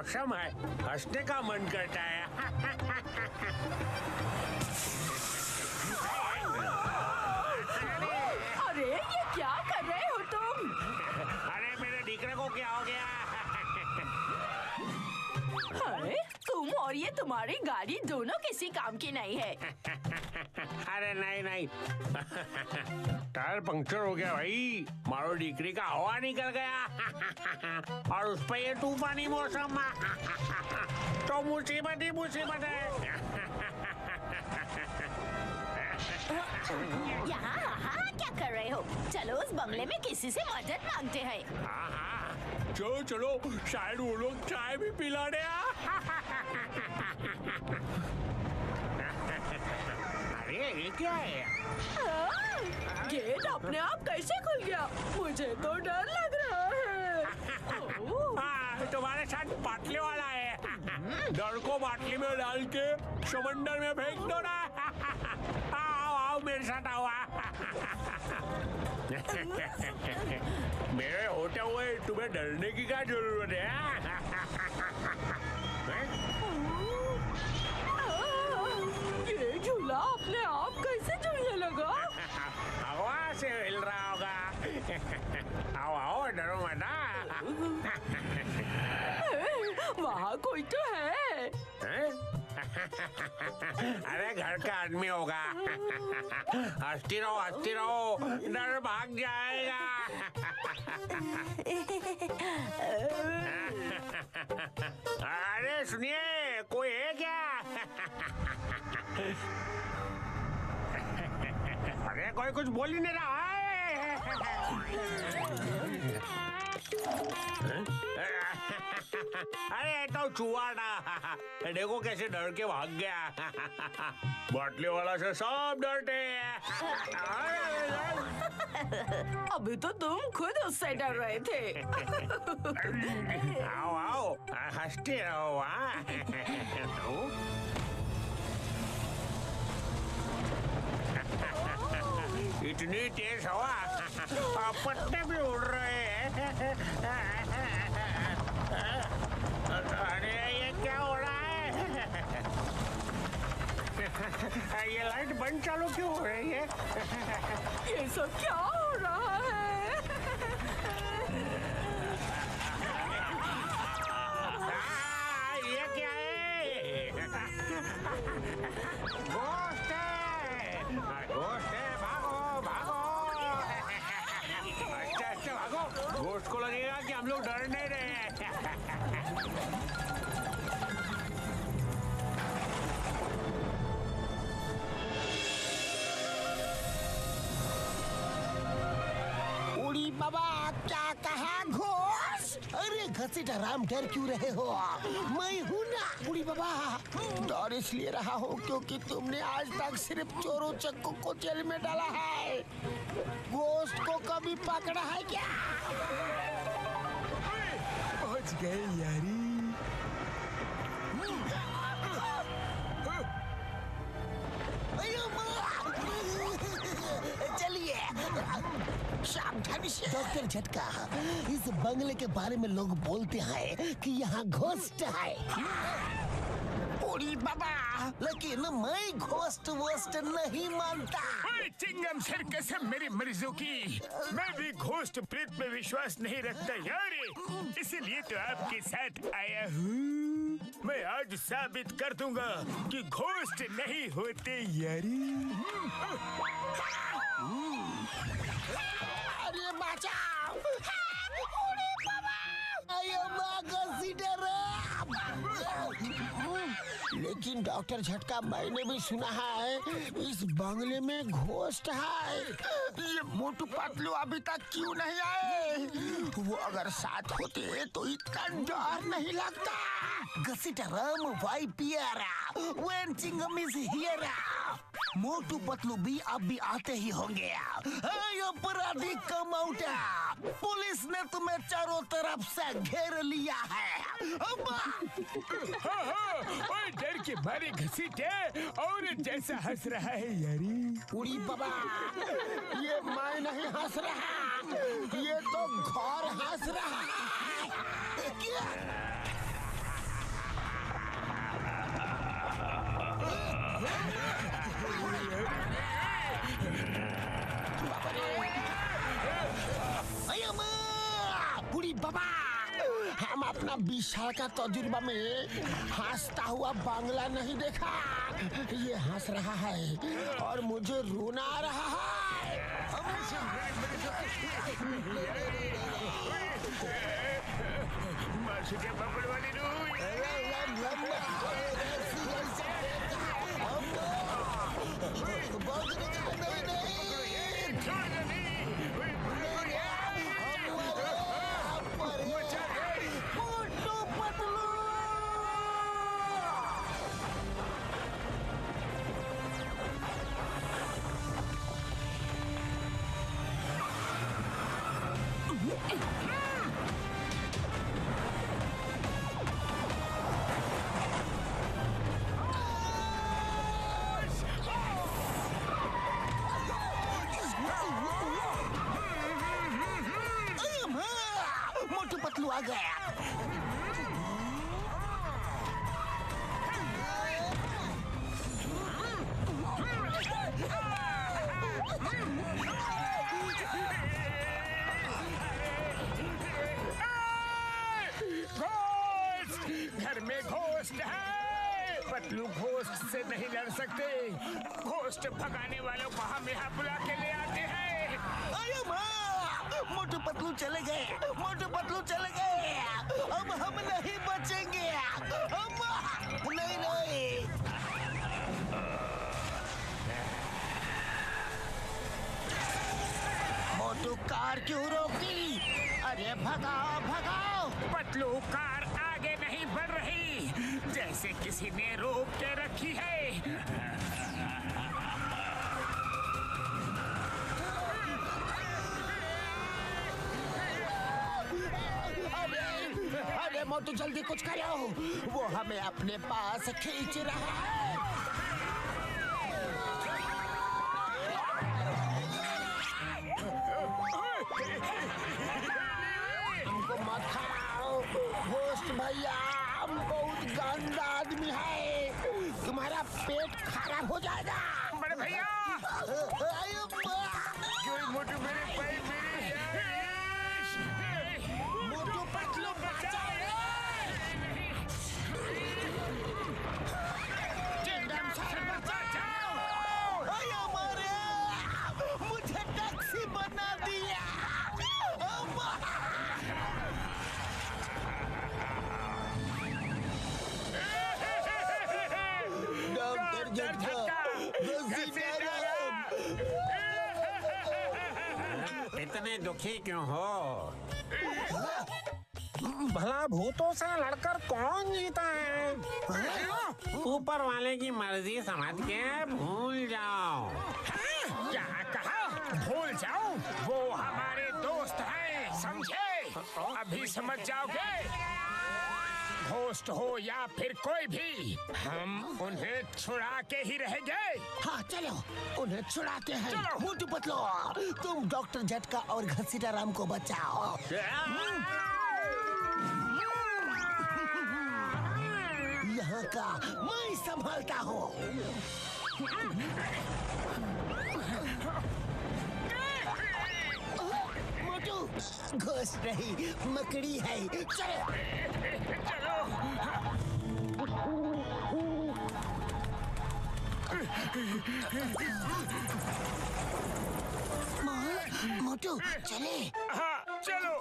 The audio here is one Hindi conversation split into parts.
मौसम है, हंसने का मन करता है। अरे ये क्या कर रहे हो तुम? अरे मेरे दीकरे को क्या हो गया? अरे तुम और ये तुम्हारी गाड़ी दोनों किसी काम की नहीं है। अरे नहीं टायर पंक्चर हो गया भाई। मारो दीकरी का हवा निकल गया और उस पे ये तूफानी मौसम तो मुसीबत ही मुसीबत है। यहाँ क्या कर रहे हो? चलो उस बंगले में किसी से मदद मांगते हैं। चलो चलो, शायद वो लोग चाय भी पिला दे। अरे ये क्या है? गेट अपने आप कैसे खुल गया? मुझे तो डर लग रहा है। तुम्हारे साथ बाटली वाला है। डर को बाटली में डाल के समंदर में फेंक दो ना। आओ आओ मेरे साथ आओ। मेरे होते हुए तुम्हें डरने की क्या जरूरत है? ये झूला अपने आप कैसे झूलने लगा? हवा से हिल रहा होगा। आओ आओ, डरो मत। वहाँ कोई तो है। अरे घर का आदमी होगा। हंसती रहो, डर भाग जाएगा। अरे सुनिए, कोई है क्या? अरे कोई कुछ बोल ही नहीं रहा है। अरे तो चूहा ना, देखो कैसे डर के भाग गया। बाटली वाला से सब डरते हैं। अभी तो तुम खुद उससे डर रहे थे। आओ आओ, हंसते रहो। इतनी तेज हवा, पत्ते भी उड़ रहे हैं। अरे ये क्या हो रहा है? ये लाइट बंद चालू क्यों हो रही है? ये सब क्या हो रहा है? ये क्या है? घोस्ट है, भागो भागो। अच्छा भागो, घोस्ट को लगेगा कि हम लोग डर नहीं रहे हैं। उड़ी बाबा, क्या कहा घोष? अरे घसीटा राम, डर क्यों रहे हो? मैं हूँ ना उड़ी बाबा। डर इसलिए रहा हो क्योंकि तुमने आज तक सिर्फ चोरों चक्कों को जेल में डाला है। घोस्ट को कभी पकड़ा है क्या? पहुंच गए यारी। चलिए सावधानी से। डॉक्टर झटका, इस बंगले के बारे में लोग बोलते हैं कि यहाँ घोस्ट है। उड़ी बाबा, लेकिन मैं घोस्ट वोस्ट नहीं मानता। चिंगम सर कसम मेरी मर्जों की, मैं भी घोस्ट प्रेत में विश्वास नहीं रखता यारी। इसीलिए तो आपके साथ आया हूँ। मैं आज साबित कर दूंगा कि घोस्ट नहीं होते यारी। अरे बचाओ! उड़ी बाबा! आयो माँ घसीटा राम! लेकिन डॉक्टर झटका, मैंने भी सुना है इस बंगले में घोस्ट है। ये मोटू पतलू अभी तक क्यों नहीं आए? वो अगर साथ होते तो इतना डर नहीं लगता। Ghasita Ram, why fear, when Chingum is here। Motu Patlu भी अब भी आते ही होंगे। अपराधी कम आउट, पुलिस ने तुम्हें चारों तरफ से घेर लिया है। और डर के मारे घसीटे और जैसा हंस रहा है यारी। उड़ी बाबा, ये मैं नहीं हंस रहा, ये तो घर हंस रहा है। क्या? अपना 20 साल का तजुर्बा में हंसता हुआ बांग्ला नहीं देखा। ये हंस रहा है और मुझे रोना आ रहा है। माशु के बबड़ वाली मोटू पतलू आ गया। घर में घोस्ट है। पतलू घोस्ट से नहीं लड़ सकते। घोस्ट भगाने वालों को हम यहाँ बुला के ले आते हैं। अरे माँ, मोटू पतलू चले गए। मोटू पतलू चले गए। अब हम नहीं बचेंगे। नहीं नहीं। मोटू कार क्यों रोकी? अरे भगाओ भगाओ। पतलू कार आगे नहीं बढ़ रही, जैसे किसी ने रोक के रखी है। अरे मोटू जल्दी कुछ करो, वो हमें अपने पास खींच रहा है। हमको मत खाओ घोस्ट भैया, हम बहुत गंदा आदमी है, तुम्हारा पेट खराब हो जाएगा। बड़े भैया, मोटू मेरे भाई मोटू पतलू बचाओ। मुझे टैक्सी बना दिया। इतने दुखी क्यों हो? भला भूतों से लड़कर कौन जीता है? ऊपर वाले की मर्जी समझ के भूल जाओ। क्या कहा? भूल जाओ? वो हमारे दोस्त हैं, समझे? अभी समझ जाओगे। घोस्ट हो या फिर कोई भी, हम उन्हें छुड़ा के ही रहेंगे। हाँ चलो, उन्हें छुड़ाते हैं। चलो। मोटू पतलू, तुम डॉक्टर झटका और घसीटा राम को बचाओ। यहाँ का मैं संभालता हूँ। मोटू, घोस्ट नहीं, मकड़ी है। चलो। मोटू चले। हाँ चलो।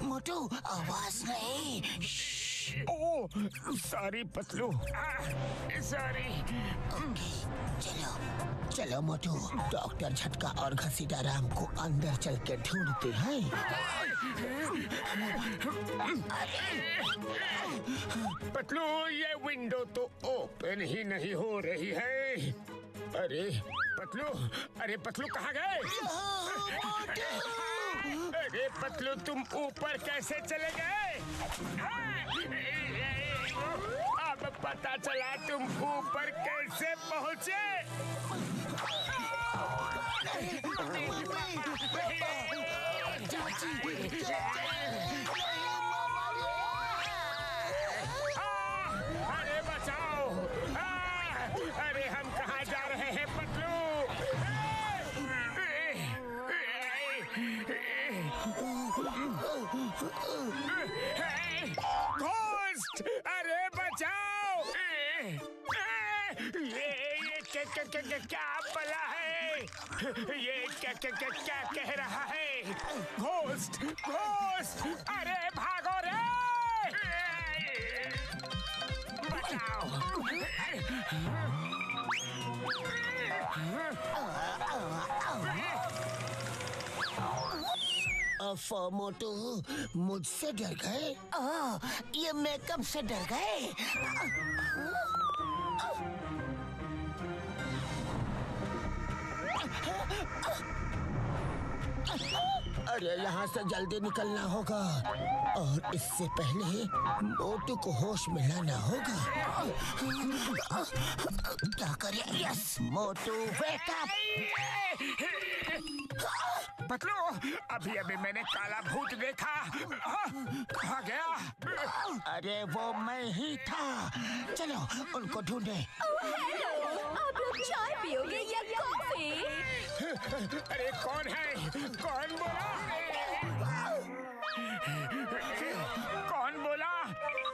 मोटू आवाज नहीं। ओ सॉरी पतलू, सॉरी। चलो चलो मोटू, डॉक्टर झटका और घसीटा राम को अंदर चल के ढूंढते हैं। पतलू, ये विंडो तो ओपन ही नहीं हो रही है। अरे पतलू, अरे पतलू कहाँ गए? अरे पतलू, तुम ऊपर कैसे चले गए? अब पता चला तुम ऊपर कैसे पहुँचे। अरे बचाओ! अरे हम कहाँ जा रहे हैं पतलू? घोस्ट, अरे बचाओ! ये क्या बला है? ये क्या कह रहा है? घोस्ट, घोस्ट, अरे भागो रे! बचाओ! मोटू, मुझसे डर गए? ये मेकअप से डर गए? अरे यहाँ से जल्दी निकलना होगा और इससे पहले मोटू को होश में लाना होगा। क्या करें? यस मोटू, वेक अप! पतलू, अभी मैंने काला भूत देखा। कहाँ गया? अरे वो मैं ही था। चलो उनको ढूंढे। हेलो, आप लोग चाय पियोगे या कॉफी? अरे कौन है? कौन बोला? कौन बोला?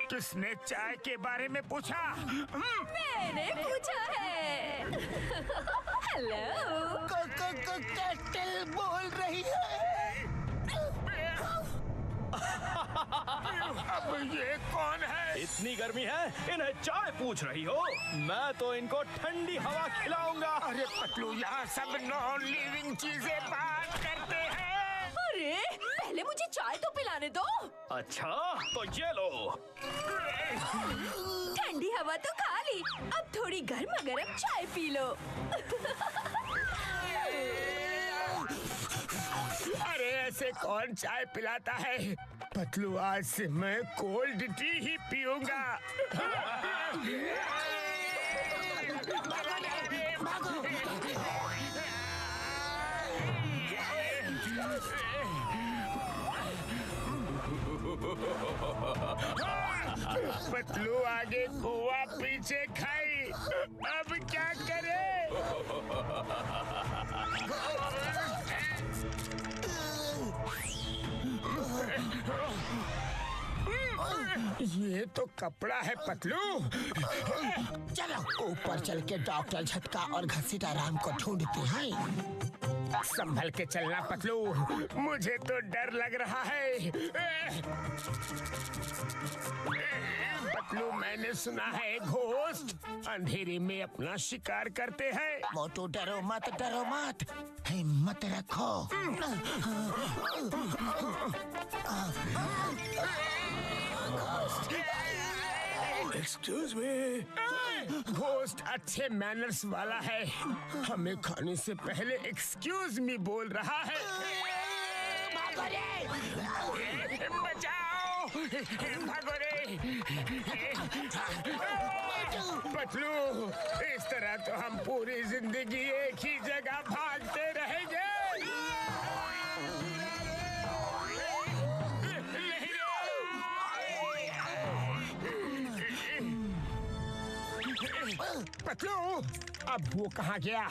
किसने चाय के बारे में पूछा? मैंने पूछा है। हेलो, कैटल बोल रही है। अब ये कौन है? इतनी गर्मी है, इन्हें चाय पूछ रही हो? मैं तो इनको ठंडी हवा खिलाऊंगा। अरे पतलू, यहाँ सब नॉन लिविंग चीजें बात करते हैं। अरे पहले मुझे चाय तो पिलाने दो। अच्छा, तो ये लो। ठंडी हवा तो खा ली, अब थोड़ी गर्मा गर्म चाय पी लो। अरे ऐसे कौन चाय पिलाता है? पतलू, आज से मैं कोल्ड टी ही पीऊंगा। पतलू आगे कुआ पीछे खाई, अब क्या करे? ये तो कपड़ा है पतलू। चलो ऊपर चल के डॉक्टर झटका और घसीटा राम को ढूंढते हैं। संभल के चलना पतलू, मुझे तो डर लग रहा है। पतलू, मैंने सुना है घोस्ट अंधेरे में अपना शिकार करते हैं। मोटू डरो मत, हिम्मत रखो। Excuse me. घोस्ट अच्छे मैनर्स वाला है, हमें खाने से पहले एक्सक्यूज मी बोल रहा है। बचाओ, भागो रे! पतलू, इस तरह तो हम पूरी जिंदगी एक ही जगह भागते रहेंगे। पतलू, अब वो कहाँ गया?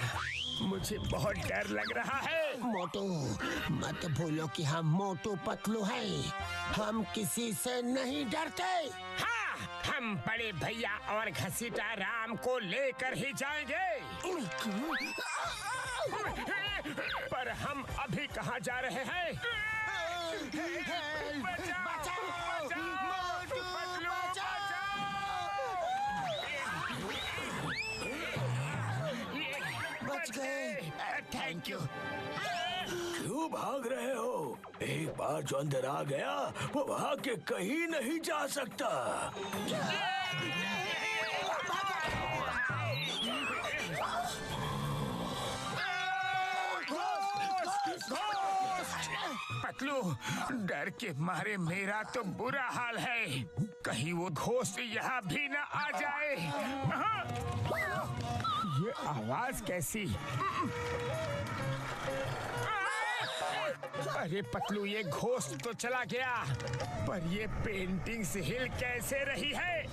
मुझे बहुत डर लग रहा है। मोटू, मत भूलो कि हम मोटू पतलू हैं। हम किसी से नहीं डरते। हाँ, हम बड़े भैया और घसीटा राम को लेकर ही जाएंगे। पर हम अभी कहाँ जा रहे हैं? बच गए। Thank you. क्यों भाग रहे हो? एक बार जो अंदर आ गया, वो भाग के कहीं नहीं जा सकता। पतलू, डर के मारे मेरा तो बुरा हाल है। कहीं वो घोस्ट यहाँ भी न आ जाए। ये आवाज कैसी? अरे पतलू, ये घोस्ट तो चला गया, पर ये पेंटिंग से हिल कैसे रही है?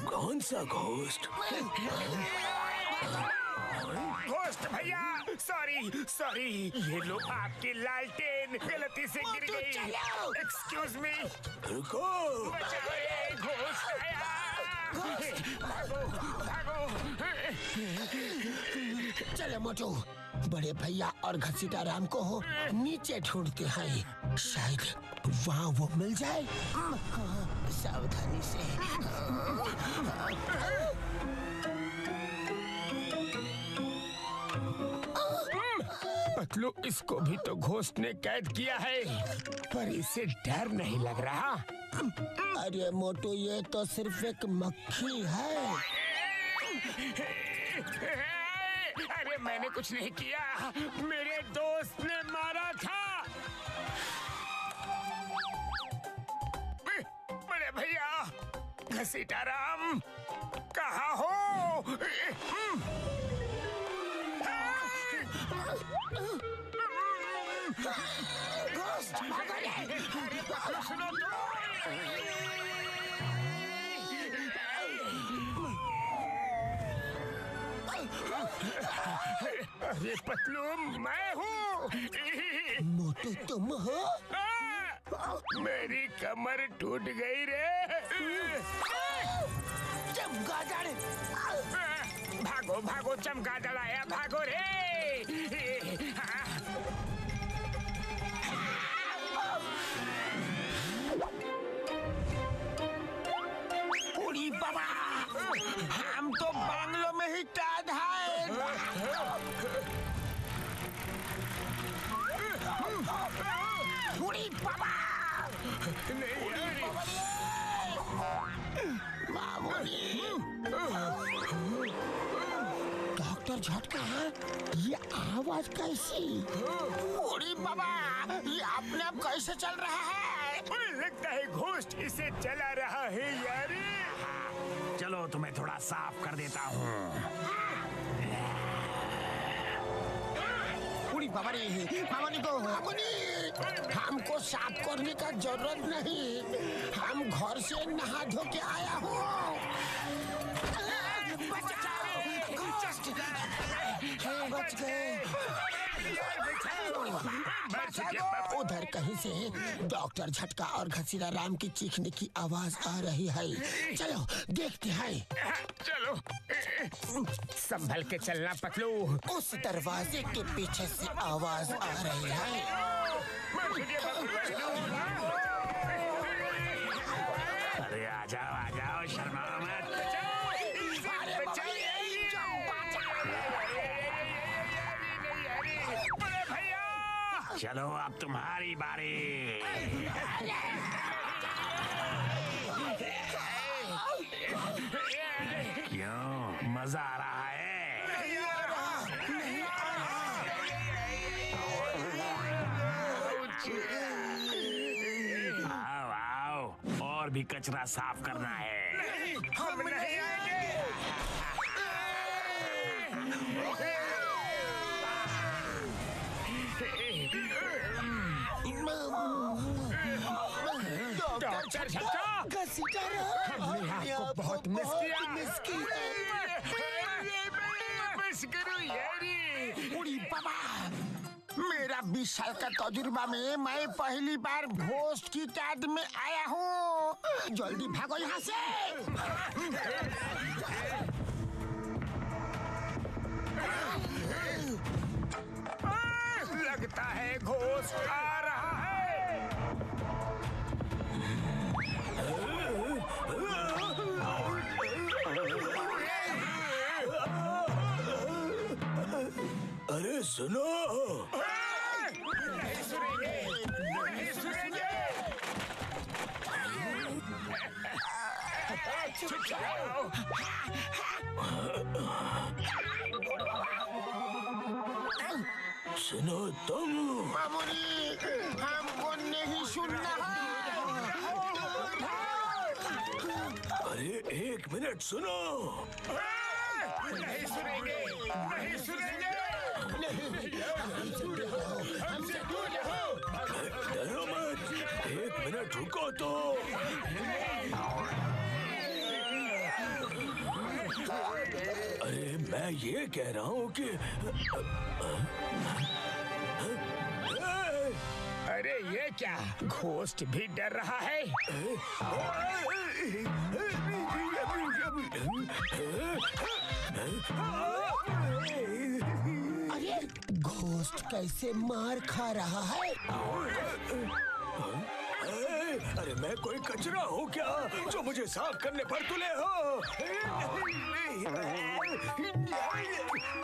कौन सा घोस्ट? घोस्ट भैया, सॉरी, ये लो आपकी लालटेन। पेन गलती से गिर मोटू, गई। चलो। Excuse me. रुको। बचाओ, ये घोस्ट आया। भागो भागो। चलो मोटू, बड़े भैया और घसीटा राम को नीचे ढूंढते हैं, शायद वहाँ वो मिल जाए। सावधानी से। पतलू, इसको भी तो घोस्ट ने कैद किया है, पर इसे डर नहीं लग रहा। अरे मोटू, ये तो सिर्फ एक मक्खी है। अरे मैंने कुछ नहीं किया, मेरे दोस्त ने मारा था। बड़े भैया, घसीटा राम कहाँ हो? सुनो अरे पतलू, मैं हूँ। मोटू, तुम हो? मेरी कमर टूट गई रे। चमगादड़! भागो भागो, चमगादड़ आया, भागो रे। उड़ी बाबा, हम तो बांग्लो में ही कैद हैं। उड़ी बाबा! डॉक्टर झटका, ये आवाज कैसी? उड़ी बाबा, ये अपने आप कैसे चल रहा है? लगता है घोस्ट इसे चला रहा है यार। चलो तुम्हें थोड़ा साफ कर देता हूँ। उड़ी बाबा रे, मामनी को हमको साफ करने का जरूरत नहीं, हम घर से नहा धो के आया हूँ। बच गए। उधर कहीं से डॉक्टर झटका और घसीरा राम की चीखने की आवाज आ रही है। चलो देखते हैं। चलो, संभल के चलना पतलू। उस दरवाजे के पीछे से आवाज आ रही है। अरे आ जाओ, शर्माओ मत। चलो अब तुम्हारी बारी। क्यों, मजा आ रहा है? आओ आओ, और भी कचरा साफ करना है। हम नहीं आएंगे। डॉक्टर झटका, घसीटा राम, हमने आपको बहुत मिस किया। मिस किया। बस करो यारी। उड़ी बाबा, मेरा 20 साल का तजुर्बा में मैं पहली बार घोस्ट की कैद में आया हूँ। जल्दी भागो यहाँ से। लगता है घोस्ट आ रहा है। अरे सुनो। नहीं सुनेंगे, नहीं सुनेंगे। चुप जाओ। सुनो तुम। मामूली, हमको नहीं सुनना है। अरे एक मिनट सुनो। नहीं सुनेंगे, नहीं सुनेंगे। हमसे दूर रहो। डरो मत, एक मिनट रुको तो। अरे मैं ये कह रहा हूँ कि अरे ये क्या, घोस्ट भी डर रहा है? अरे घोस्ट कैसे मार खा रहा है? अरे मैं कोई कचरा हूँ क्या जो मुझे साफ करने पर तुले हो?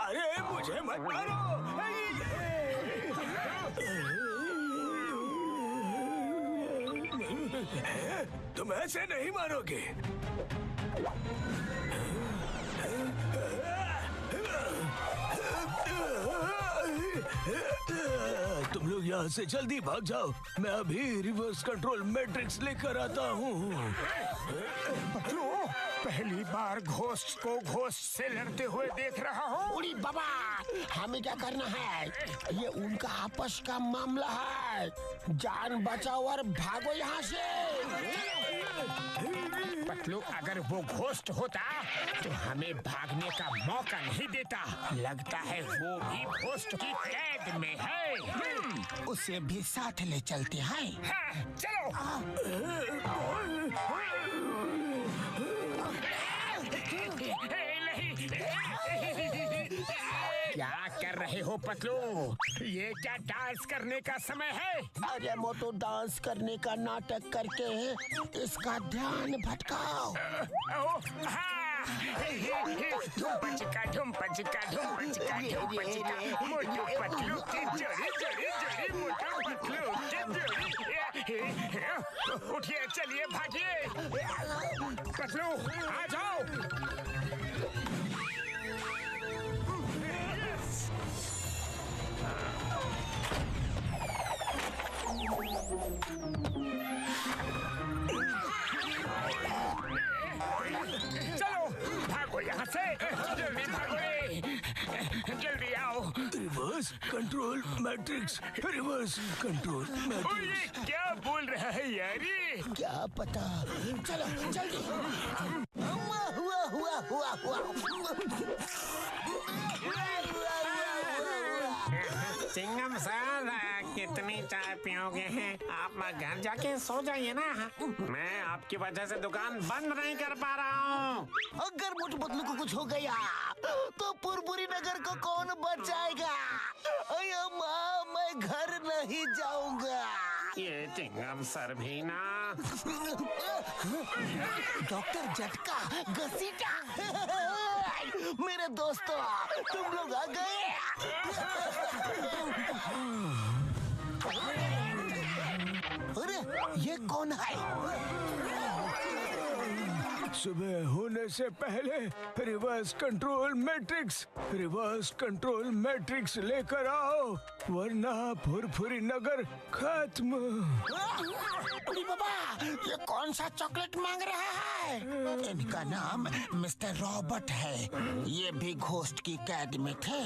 अरे मुझे मत मारो। तुम ऐसे नहीं मारोगे। तुम लोग यहाँ से जल्दी भाग जाओ, मैं अभी रिवर्स कंट्रोल मैट्रिक्स लेकर आता हूँ। पहली बार घोस्ट को घोस्ट से लड़ते हुए देख रहा हूँ। उड़ी बाबा, हमें क्या करना है? ये उनका आपस का मामला है। जान बचाओ और भागो यहाँ से। पतलू, अगर वो घोस्ट होता तो हमें भागने का मौका नहीं देता। लगता है वो भी घोस्ट की कैद में है। उसे भी साथ ले चलते हैं। हाँ, चलो। क्या कर रहे हो पतलू? ये क्या डांस करने का समय है? अरे मोटू, डांस करने का नाटक करके इसका ध्यान भटकाओ। धूम पचिका धूम पचिका धूम पचिका धूम पचिका, मोटू पतलू की जोड़ी जोड़ी जोड़ी, मोटू पतलू की जोड़ी। उठिए, चलिए, भागिए। पतलू आ जाओ। चलो भागो यहाँ से, जल्दी भागो रे, जल्दी आओ। Reverse control matrix, reverse control matrix. ये क्या बोल रहा है यार? ये क्या पता। चलो जल्दी। हुआ हुआ हुआ हुआ चिंगम सर, कितनी चाय पियोगे हैं? आप घर जाके सो जाइए ना। मैं आपकी वजह से दुकान बंद नहीं कर पा रहा हूँ। अगर मुझ बदलू को कुछ हो गया तो पुरपुरी नगर को कौन बचाएगा? अरे माँ, मैं घर नहीं जाऊंगा। ये चिंगम सर भी ना। डॉक्टर झटका घसीटा। मेरे दोस्तों, तुम लोग आ गए। अरे ये कौन है? सुबह होने से पहले रिवर्स कंट्रोल मैट्रिक्स लेकर आओ, वरना फुरफुरी नगर खत्म। अरे बाबा, ये कौन सा चॉकलेट मांग रहा है? इनका नाम मिस्टर रॉबर्ट है। ये भी घोस्ट की कैद में थे।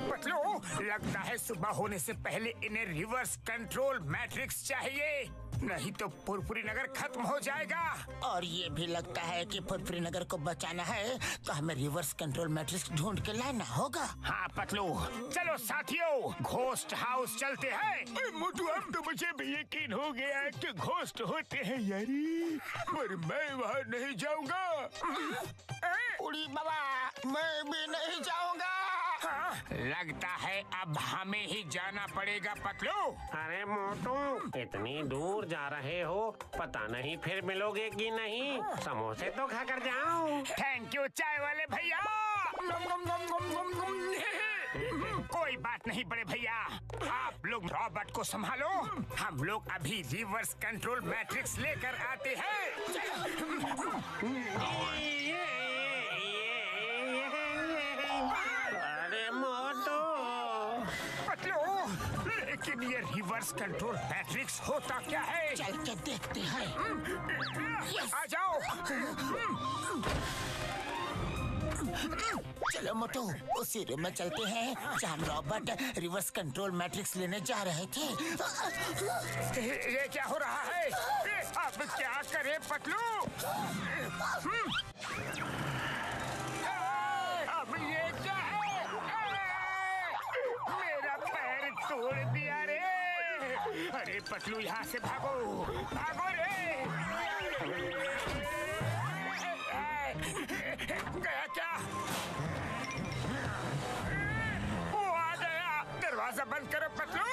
पतलू, लगता है सुबह होने से पहले इन्हें रिवर्स कंट्रोल मैट्रिक्स चाहिए, नहीं तो पुरपुरी नगर खत्म हो जाएगा। और ये भी लगता है कि पुरपुरी नगर को बचाना है तो हमें रिवर्स कंट्रोल मैट्रिक्स ढूंढ के लाना होगा। हाँ पतलू, चलो साथियों, घोस्ट हाउस चलते हैं। मोटू, अब तो मुझे भी यकीन हो गया कि घोस्ट होते हैं यारी, पर मैं वहाँ नहीं जाऊंगा। उड़ी बाबा, मैं भी नहीं जाऊंगा। हाँ, लगता है अब हमें ही जाना पड़ेगा पतलू। अरे मोटू, इतनी दूर जा रहे हो, पता नहीं फिर मिलोगे कि नहीं। समोसे तो खा कर जाओ। थैंक यू चाय वाले भैया। कोई बात नहीं बड़े भैया, आप लोग रॉबर्ट को संभालो, हम लोग अभी रिवर्स कंट्रोल मैट्रिक्स लेकर आते हैं। अरे मोटू, पतलू, लेकिन ये रिवर्स कंट्रोल मैट्रिक्स होता क्या है? चल के देखते हैं। आ जाओ। चलो मोटू, उसी रूम में चलते हैं जहाँ रॉबर्ट रिवर्स कंट्रोल मैट्रिक्स लेने जा रहे थे। ये क्या हो रहा है? अब क्या करे पतलू? अब ये क्या है? मेरा पैर तोड़ दिया रे। पतलू यहाँ से भागो, भागो रे। गया क्या? वो आ गया। दरवाजा बंद करो पतलू।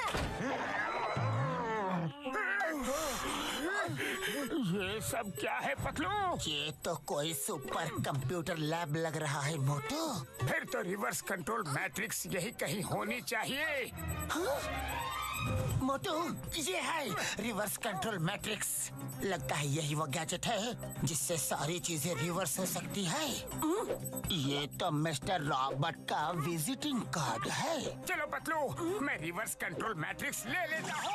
ये सब क्या है पतलू? ये तो कोई सुपर कंप्यूटर लैब लग रहा है मोटू। फिर तो रिवर्स कंट्रोल मैट्रिक्स यही कहीं होनी चाहिए। मोटू, ये है रिवर्स कंट्रोल मैट्रिक्स। लगता है यही वो गैजेट है जिससे सारी चीजें रिवर्स हो सकती है। ये तो मिस्टर रॉबर्ट का विजिटिंग कार्ड है। चलो पतलू, मैं रिवर्स कंट्रोल मैट्रिक्स ले लेता हूँ।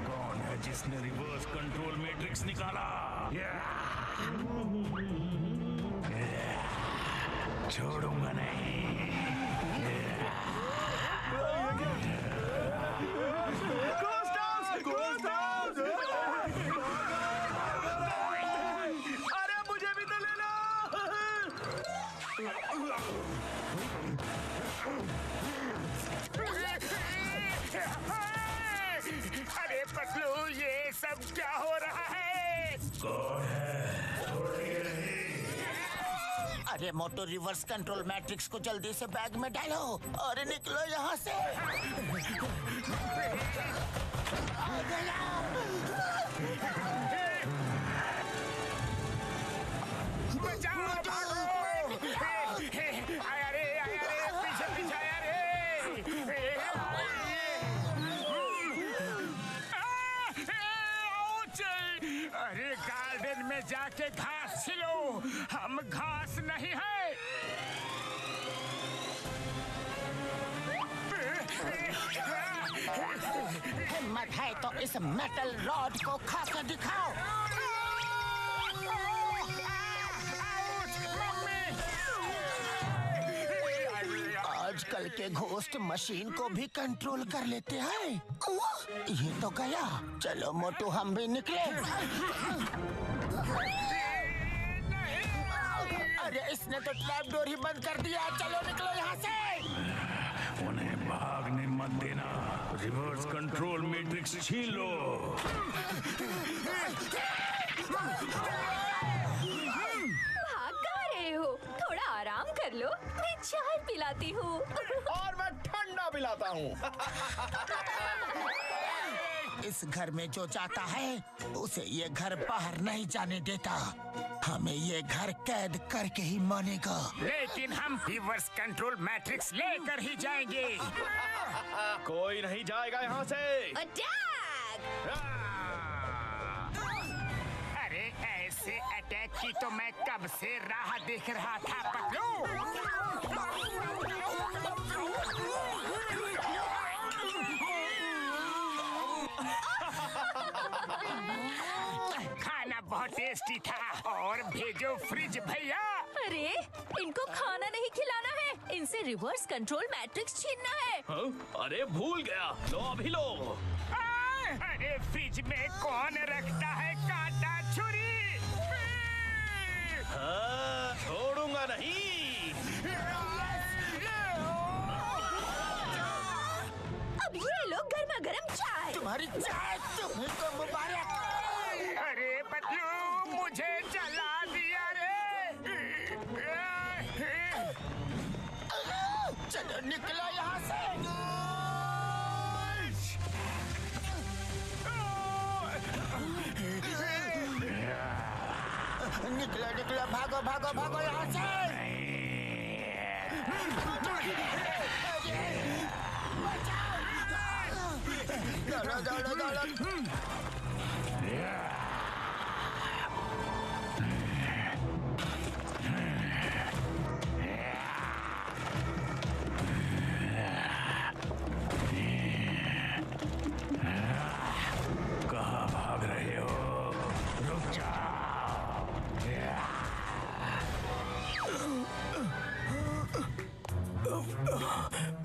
कौन है जिसने रिवर्स कंट्रोल मैट्रिक्स निकाला? छोड़ूंगा नहीं। अरे मुझे भी तो ले लो। अरे पतलू, ये सब क्या हो रहा है? कौन है? अरे मोटू, रिवर्स कंट्रोल मैट्रिक्स को जल्दी से बैग में डालो और निकलो यहाँ से। आ गया। बचाओ, भागो। आया रे, पीछे पीछे आया रे। अरे गार्डन में जाके घास छिलो, हम घास नहीं है। हिम्मत है तो इस मेटल रॉड को खा कर दिखाओ। आजकल के घोस्ट मशीन को भी कंट्रोल कर लेते हैं। ये तो गया। चलो मोटू, हम भी निकले। अरे इसने तो ट्रैप डोर ही बंद कर दिया। चलो निकलो यहाँ से। उन्हें भागने मत देना। रिवर्स कंट्रोल मैट्रिक्स छीन लो। भाग कहाँ रहे हो? थोड़ा आराम कर लो, मैं चाय पिलाती हूँ। और मैं ठंडा पिलाता हूँ। इस घर में जो जाता है उसे ये घर बाहर नहीं जाने देता। हमें ये घर कैद करके ही मानेगा। लेकिन हम रिवर्स कंट्रोल मैट्रिक्स लेकर ही जाएंगे। कोई नहीं जाएगा यहाँ से। अटैक! अरे ऐसे अटैक की तो मैं कब से राह देख रहा था पतलू। खाना बहुत टेस्टी था। और भेजो फ्रिज भैया। अरे इनको खाना नहीं खिलाना है, इनसे रिवर्स कंट्रोल मैट्रिक्स छीनना है। अरे भूल गया, लो अभी लो। अरे फ्रिज में कौन रखता है कांटा छुरी? छोड़ूंगा नहीं। अब ये लो गर्मा गर्म चाय। तुम्हारी चाय तुम्हें तो मुबारक। अरे पतलू, मुझे जला दिया रे। चलो निकलो यहाँ से। निकलो निकलो, भागो भागो भागो यहाँ से। दौड़ो दौड़ो दौड़ो। कहाँ भाग रहे हो? रुक जाओ।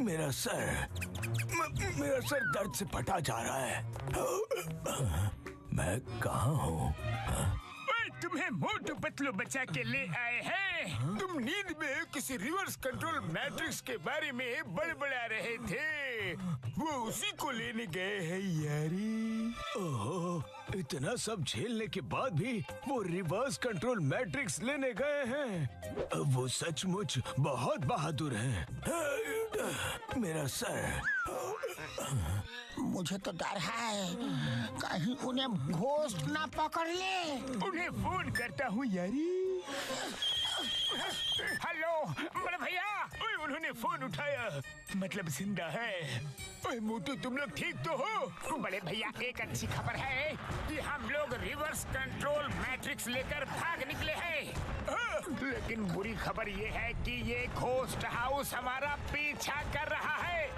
मेरा सर दर्द से फटा जा रहा है। मैं कहाँ हूँ? तुम्हें मोटू पतलू बचा के ले आए हैं। तुम नींद में किसी रिवर्स कंट्रोल मैट्रिक्स के बारे में बड़बड़ा रहे थे, वो उसी को लेने गए हैं यारी। ओहो, इतना सब झेलने के बाद भी वो रिवर्स कंट्रोल मैट्रिक्स लेने गए हैं। वो सचमुच बहुत बहादुर हैं। मेरा सर। मुझे तो डर है कहीं उन्हें घोस्ट ना पकड़ ले। उन्हें फोन करता हूँ यारी। हेलो बड़े भैया, ओए उन्होंने फोन उठाया, मतलब जिंदा है। ओए मोटू तुम लोग ठीक तो हो? बड़े भैया एक अच्छी खबर है कि हम लोग रिवर्स कंट्रोल मैट्रिक्स लेकर भाग निकले हैं। लेकिन बुरी खबर ये है कि ये घोस्ट हाउस हमारा पीछा कर रहा है।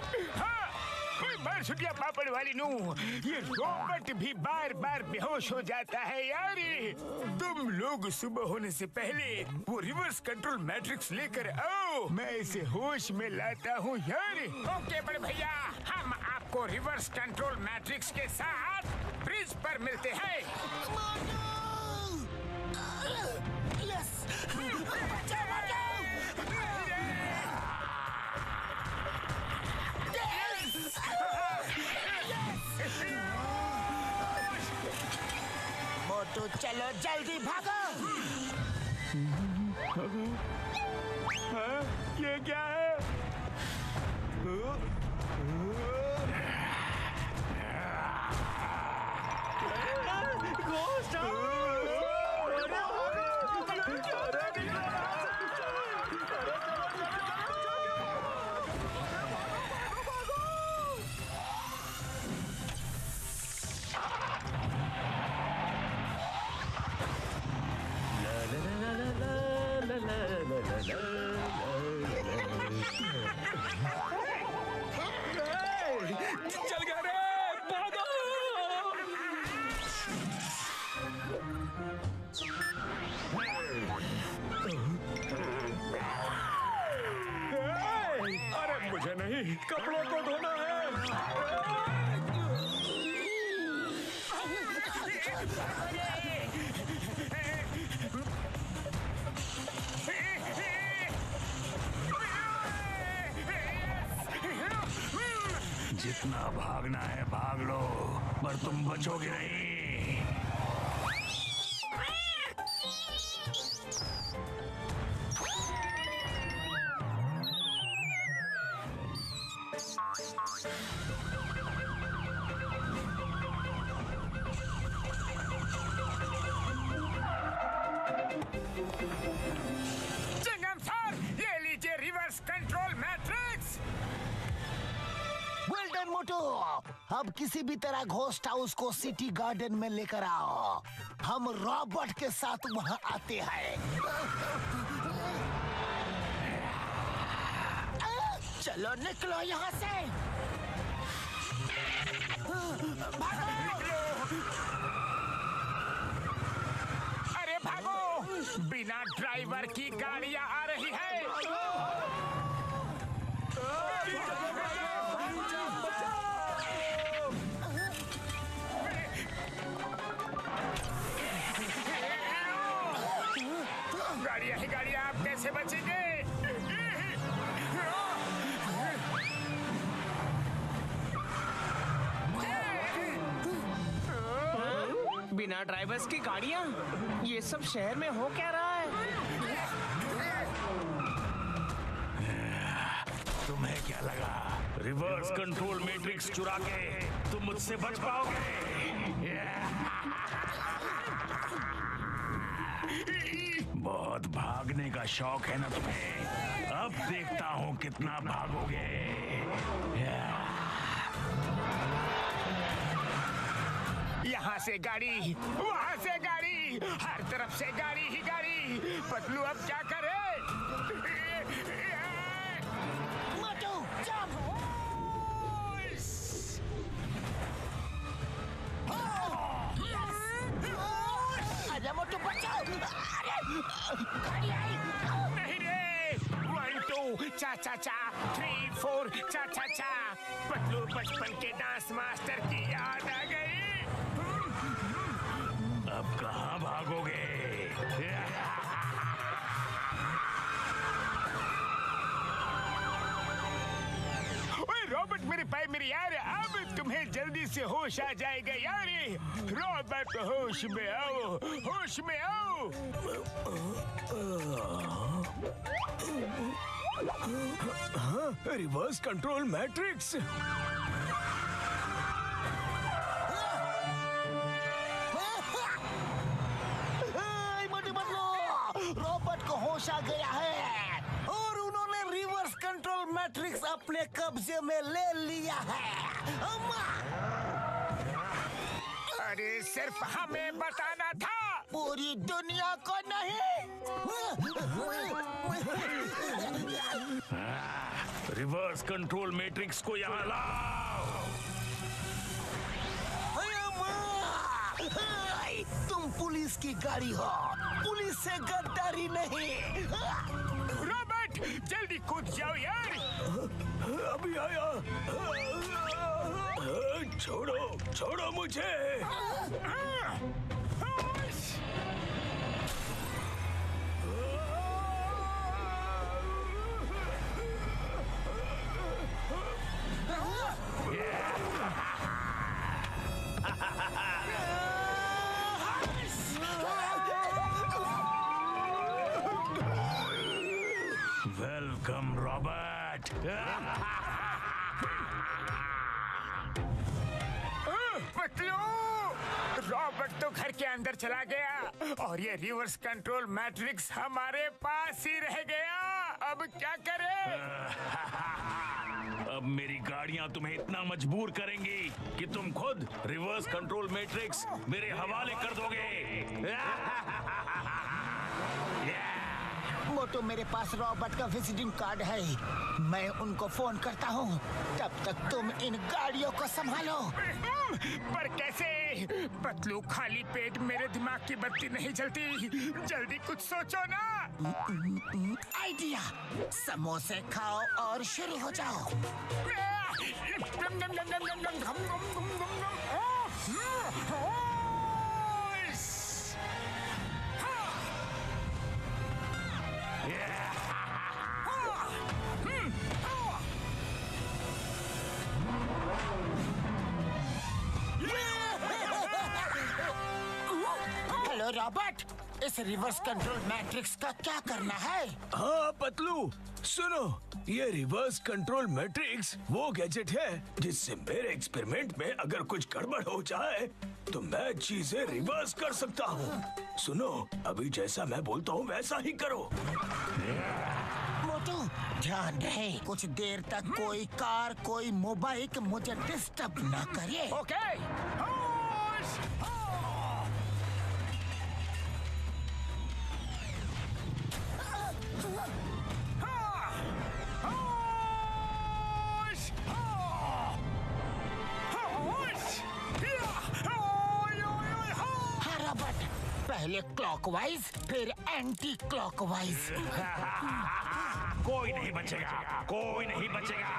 कोई बार छुट्टियां पापड़ वाली नू, ये रोबोट भी बार बार बेहोश हो जाता है यारी। तुम लोग सुबह होने से पहले वो रिवर्स कंट्रोल मैट्रिक्स लेकर आओ, मैं इसे होश में लाता हूँ यारी। ओके बड़े भैया, हम आपको रिवर्स कंट्रोल मैट्रिक्स के साथ ब्रिज पर मिलते हैं। मोटू चलो जल्दी भागो। ये क्या है? चल गया रे, भागो! अरे मुझे नहीं, कपड़ों को धोना है। जितना भागना है भाग लो, पर तुम बचोगे नहीं। चिंगम सर, ये लीजिए reverse control matrix. Well done Motu. अब किसी भी तरह घोस्ट हाउस को सिटी गार्डन में लेकर आओ, हम रॉबर्ट के साथ वहाँ आते हैं। चलो निकलो यहाँ से। अरे भागो, बिना ड्राइवर की गाड़ियाँ आ रही है। गाड़ियाँ ही गाड़ियाँ, आप कैसे बचेंगे? बिना ड्राइवर्स की गाड़ियाँ? ये सब शहर में हो क्या रहा है? तुम्हें क्या लगा रिवर्स कंट्रोल मैट्रिक्स चुरा के तुम मुझसे बच पाओगे? बहुत भागने का शौक है ना तुम्हें? अब देखता हूँ कितना भागोगे। यहाँ से गाड़ी, वहाँ से गाड़ी, हर तरफ से गाड़ी ही गाड़ी। पतलू अब क्या करे? मोटू जंप। अरे मोटू बचाओ। अरे गाड़ी आई। नहीं रे, 1 2 चा चा चा, 3 4 चा चा चा। पतलू बचपन के डांस मास्टर की याद आ गई। अब कहाँ भागोगे? यार अब तुम्हें जल्दी से होश आ जाएगा यार। रॉबर्ट होश में आओ, होश में आओ। हाँ, reverse control matrix. Motu Patlu, Robert को होश आ गया है और उन्होंने रिवर्स कंट्रोल मैट्रिक्स अपने कब्जे में ले लिया है। अम्मा! अरे सिर्फ हमें बताना था, पूरी दुनिया को नहीं। रिवर्स कंट्रोल मैट्रिक्स को यहाँ लाओ। तुम पुलिस की गाड़ी हो, पुलिस से गद्दारी नहीं। रॉबर्ट जल्दी कूद जाओ यार। अभी आया। छोड़ो, छोड़ो मुझे। Welcome Robert. पतलू, रॉबर्ट तो घर के अंदर चला गया और ये रिवर्स कंट्रोल मैट्रिक्स हमारे पास ही रह गया। अब क्या करें? अब मेरी गाड़ियां तुम्हें इतना मजबूर करेंगी कि तुम खुद रिवर्स कंट्रोल मैट्रिक्स मेरे हवाले कर दोगे। मोटू, मेरे पास रॉबर्ट का विजिटिंग कार्ड है, मैं उनको फोन करता हूँ। तब तक तुम इन गाड़ियों को संभालो। पर कैसे? पतलू, खाली पेट मेरे दिमाग की बत्ती नहीं जलती। जल्दी कुछ सोचो ना। आइडिया, समोसे खाओ और शुरू हो जाओ। हेलो रॉबर्ट, इस रिवर्स कंट्रोल मैट्रिक्स का क्या करना है? हाँ पतलू, सुनो, ये रिवर्स कंट्रोल मैट्रिक्स वो गैजेट है जिससे मेरे एक्सपेरिमेंट में अगर कुछ गड़बड़ हो जाए तो मैं चीजें रिवर्स कर सकता हूँ। सुनो, अभी जैसा मैं बोलता हूँ वैसा ही करो। मोटू, ध्यान रहे, कुछ देर तक कोई कार, कोई मोबाइल मुझे डिस्टर्ब ना करे। ओके। पहले क्लॉकवाइज फिर एंटी क्लॉकवाइज। कोई नहीं बचेगा, कोई नहीं बचेगा।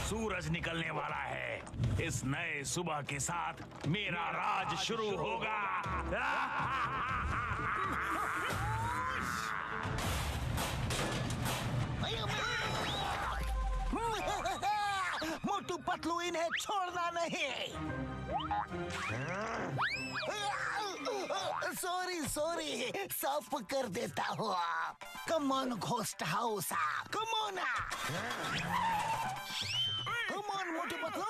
सूरज निकलने वाला है। इस नए सुबह के साथ मेरा राज शुरू होगा। मोटू पतलू, इन्हें छोड़ना नहीं। सॉरी, साफ कर देता हूँ। Come on ghost house, come on Motu Patlu.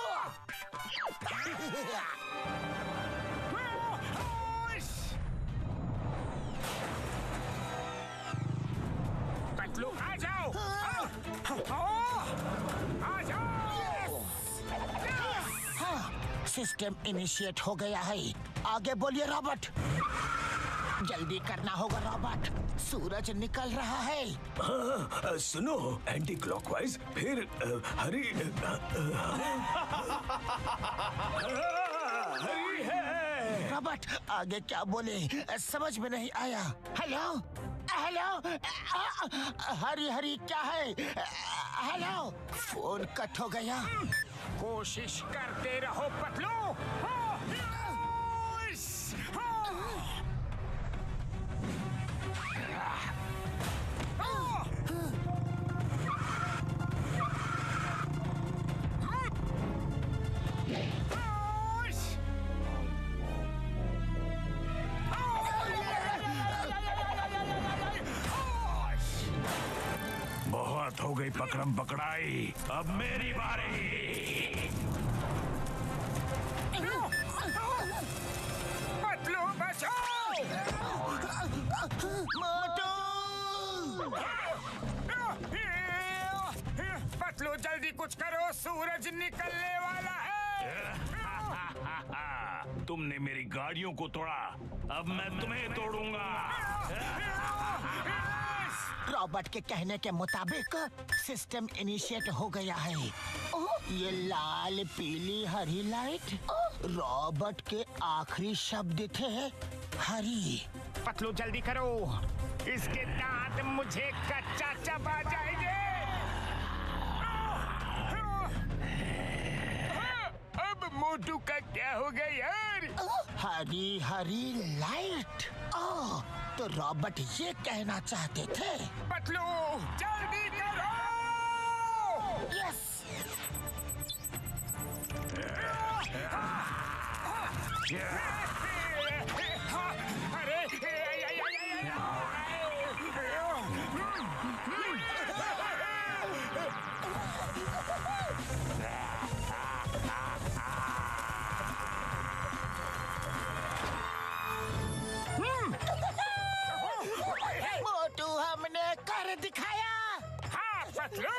Patlu आ जाओ, आ जाओ। हाँ, सिस्टम इनिशिएट हो गया है। आगे बोलिए रॉबर्ट। जल्दी करना होगा रॉबर्ट, सूरज निकल रहा है। हाँ, सुनो, एंटी क्लॉकवाइज फिर हरी हरी है। रॉबर्ट, आगे क्या बोले समझ में नहीं आया। हेलो हेलो, हरी हरी क्या है? हेलो, फोन कट हो गया। कोशिश करते रहो पतलू। पकड़म पकड़ाई, अब मेरी बारी। पतलू बचाओ! मोटू! पतलू जल्दी कुछ करो, सूरज निकलने वाला है। तुमने मेरी गाड़ियों को तोड़ा, अब मैं तुम्हें तोड़ूंगा। रॉबर्ट के कहने के मुताबिक सिस्टम इनिशिएट हो गया है। ये लाल पीली हरी लाइट रॉबर्ट के आखिरी शब्द थे, हरी। पतलू जल्दी करो, इसके दांत मुझे कच्चा चबा जाएंगे। अब मोटू का क्या होगा यार? हरी हरी लाइट। तो रॉबर्ट ये कहना चाहते थे। पतलू जल्दी करो। यस। मोटू हमने कर दिखाया। हाँ पतलू।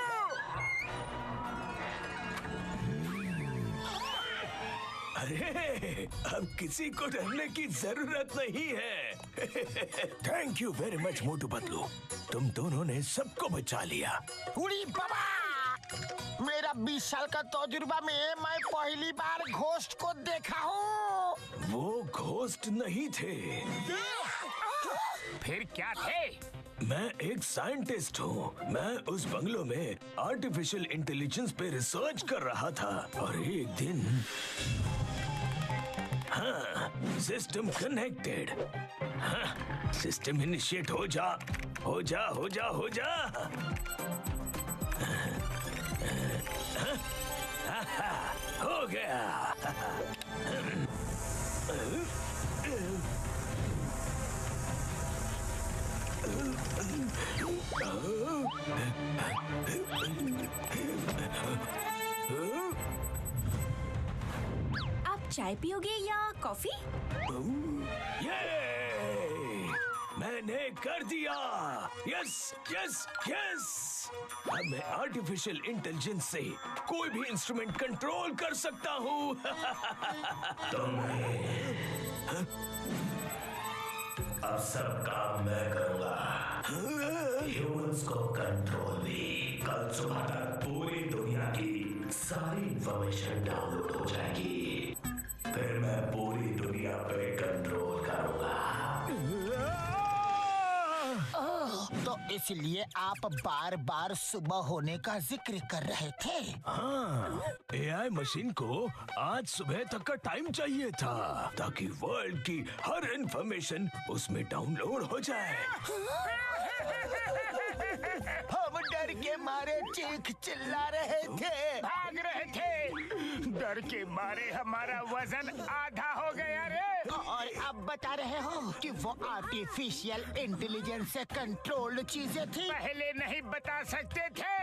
अरे अब किसी को डरने की जरूरत नहीं है। Thank you very much Motu Patlu, तुम दोनों ने सबको बचा लिया। उड़ी बाबा, मेरा 20 साल का तजुर्बा में मैं पहली बार घोस्ट को देखा हूँ। वो घोस्ट नहीं थे, फिर क्या थे? मैं एक साइंटिस्ट हूँ। मैं उस बंगलो में आर्टिफिशियल इंटेलिजेंस पे रिसर्च कर रहा था और एक दिन हाँ, सिस्टम कनेक्टेड। हाँ, सिस्टम इनिशिएट हो जा, हो जा, हो जा, हो जा। हो गया। आप चाय पियोगे या कॉफी? ये मैंने कर दिया। Yes yes yes. अब मैं आर्टिफिशियल इंटेलिजेंस से कोई भी इंस्ट्रूमेंट कंट्रोल कर सकता हूँ। अब सब काम मैं करूंगा। ह्यूमंस को कंट्रोल भी। कल सुबह तक पूरी दुनिया की सारी इंफॉर्मेशन डाउनलोड हो जाएगी, फिर मैं पूरी दुनिया पे कंट्रोल करूंगा। तो इसलिए आप बार बार सुबह होने का जिक्र कर रहे थे। हाँ, एआई मशीन को आज सुबह तक का टाइम चाहिए था ताकि वर्ल्ड की हर इंफॉर्मेशन उसमें डाउनलोड हो जाए। हम डर के मारे चीख चिल्ला रहे थे, भाग रहे थे। डर के मारे हमारा वजन आधा हो गया रे। और अब बता रहे हो कि वो आर्टिफिशियल इंटेलिजेंस से कंट्रोल्ड चीजें थी। पहले नहीं बता सकते थे।